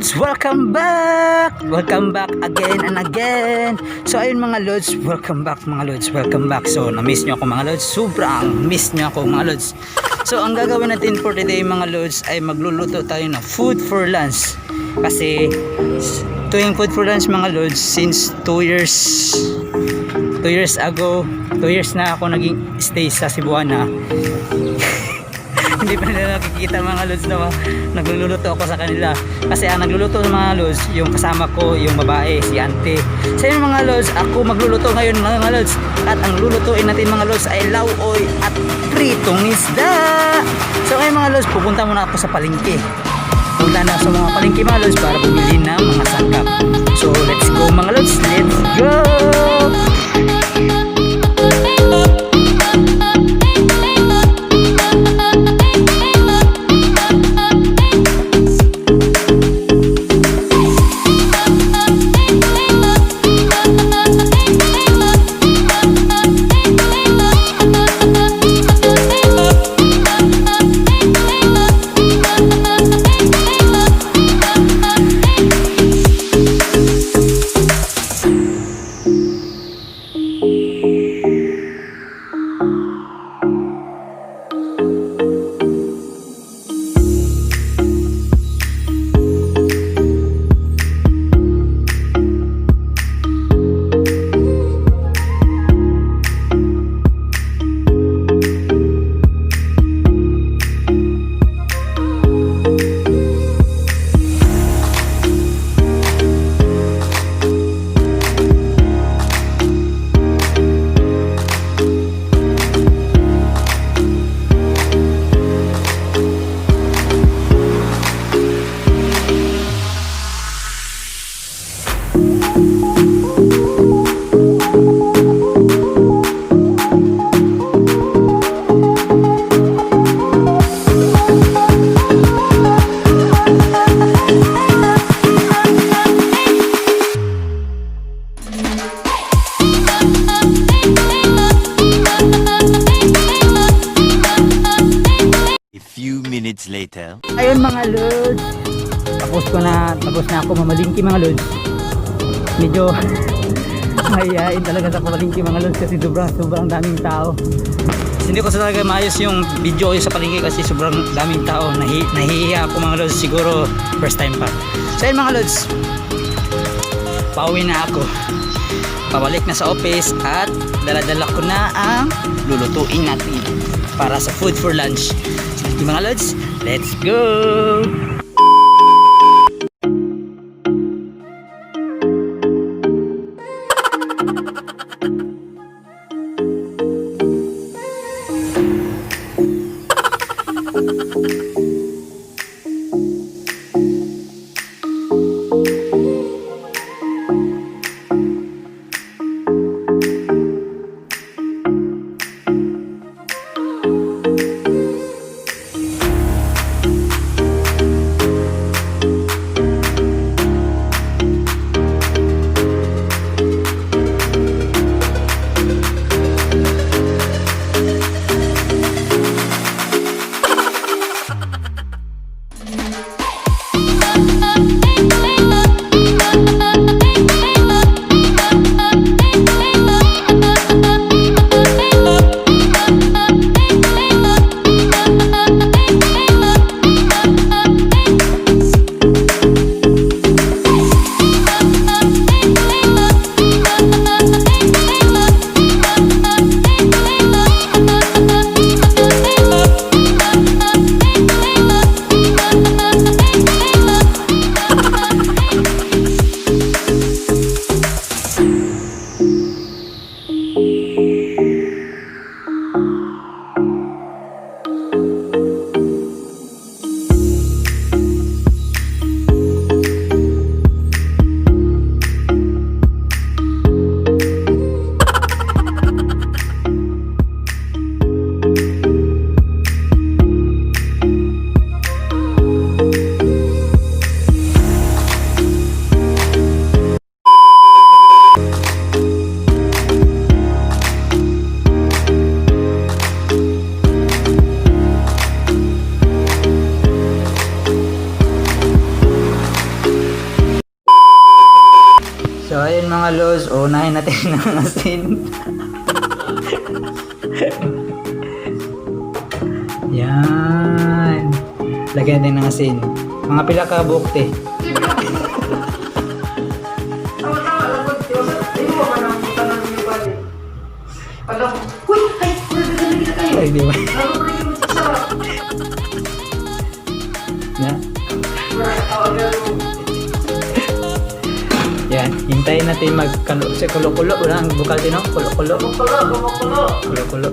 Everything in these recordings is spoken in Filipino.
Lods, welcome back! Welcome back again and again. So ayun mga Lods, welcome back mga Lods, welcome back. So na-miss nyo ako mga Lods, sobrang miss nyo ako mga Lods. So ang gagawin natin for today mga Lods ay magluluto tayo ng food for lunch. Kasi tuwing food for lunch mga Lods, since 2 years ago, 2 years na ako naging stay sa Cebuana. Hindi pa nila nakikita mga Lods na nagluluto ako sa kanila. Kasi ang nagluluto ng mga Lods, yung kasama ko, yung babae, si Ante. Sa inyo mga Lods, ako magluluto ngayon mga Lods. At ang lulutuin natin mga Lods ay lauoy at pritong isda. So ngayon mga Lods, pupunta muna ako sa palengke. Punta na sa mga palengke mga Lods para bumili ng mga sangkap. So let's go mga Lods, let's go! Later. Ayun mga Lods, tapos na ako mamalingki mga Lods. Medyo mahihain talaga sa palengke mga Lods kasi sobrang daming tao. Hindi ko talaga maayos yung video ko sa palengke kasi sobrang daming tao. Nahihiya ako mga Lods, siguro first time pa. So ayun mga Lods, pauwi na ako, pabalik na sa office at daladala ko na ang lulutuin natin para sa food for lunch. Sige mga Lods, let's go! So, unahin natin ng asin. Yan. Lagyan natin ng asin. Mga pila ka bukte. Ay, di ba? Na? Yan, hintayin natin kulo-kulo. Wala ang bukal din, no? Kulo-kulo. Kulo-kulo.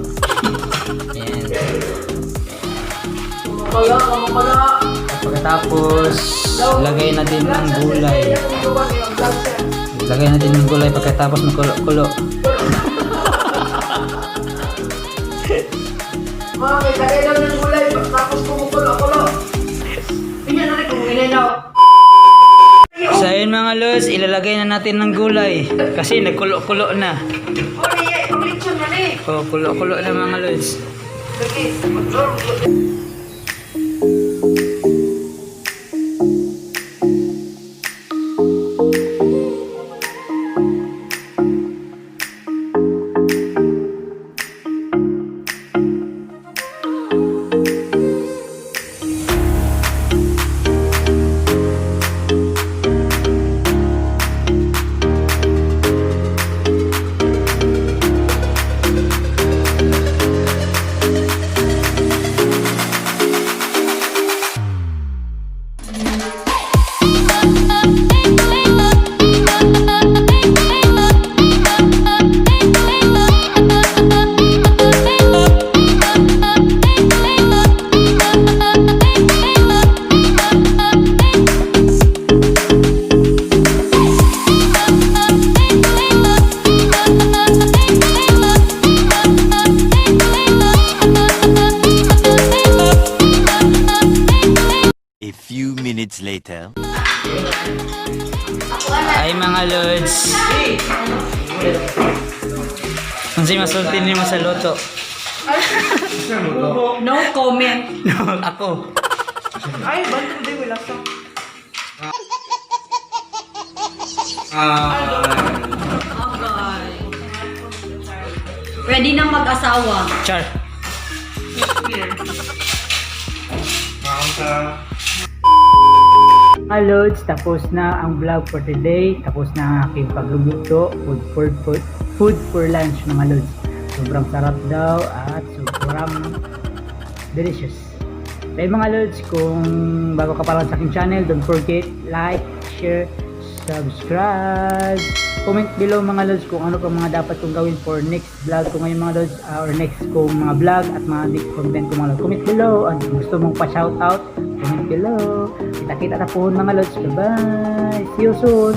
Yan. Pagkatapos, lagay natin ng gulay. Lagay natin ng gulay pagkatapos ng kulo-kulo. Mga may lagay lang ng gulay tapos kumukulo-kulo. Tingnan natin kung ginanaw. So ayun mga Lods, ilalagay na natin ng gulay kasi nagkulo-kulo na. Pag-litsyon na eh. O, kulo-kulo na mga Lods. A few minutes later. Ay mga Lods. Kung sa'yo masultin niyo sa loto. No comment. No, ako. Ay, ba't hindi wala ka? Ready nang mag-asawa. Char. Hi Lods, tapos na ang vlog for today. Tapos na ang aking pagluluto. Food for lunch mga Lods. Sobrang sarap daw at sobrang delicious. Dahil mga Lods, kung bago ka pa lang sa aking channel, don't forget like, share, subscribe. Comment below mga Lods kung ano pa mga dapat kong gawin for next vlog ko ngayon mga Lods, or next kong mga vlog at mga next content ko mga Lods. Comment below. At gusto mong pa-shoutout, comment below. Kita-kita na po mga Lods. Bye bye. See you soon.